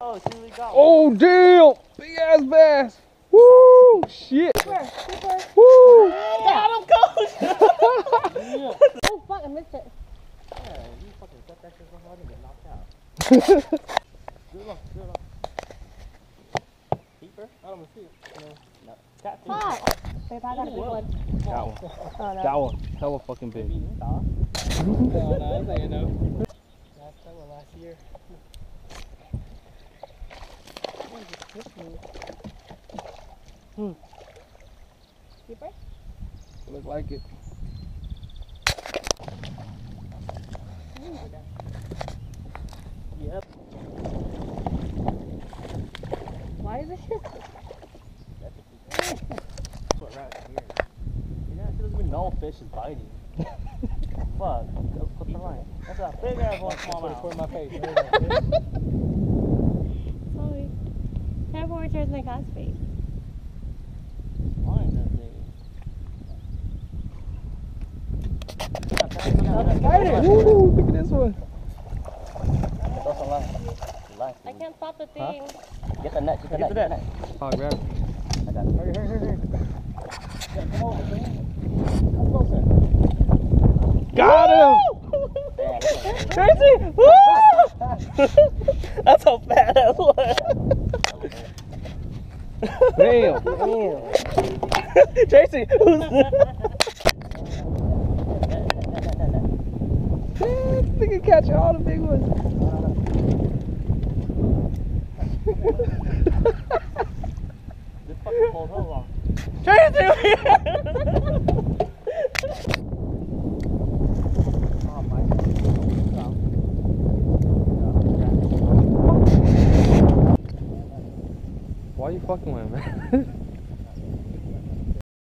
Oh, see what we got. Oh, damn! Big ass bass! Woo! Shit! Woo! Got him, coach! Oh, fuck, I missed it. Yeah, you fucking set that shit so hard and get knocked out. Good luck, good luck. Keeper? I don't see it. No. Catfish. Fuck! Babe, I got a big one. Got one. Oh, no. Got one. Hella fucking big. No, you know. Last time or last year. Keeper? Look like it. Yep. Why is this shit? Put right here. You know, she doesn't even know fish is biting. Fuck. Go put the line. That's a big ass one. Come on, put it in my face. Sorry. Careful where it turns my cat's face. Line that nigga. Woo! Look at this one. Throw some line. Line. I can't stop the thing. Get the net. Get the net. Get the net. Oh, grab it. I got it. Hurry, hurry, hurry. Yeah, come over, man. Come closer. Got him! Yeah, Tracy! Woo! that's how fat that was. Damn! Tracy, who's Nigga catch all the big ones. This fucking pulled her long. Tracy! Oh my God. Why are you fucking with him, man?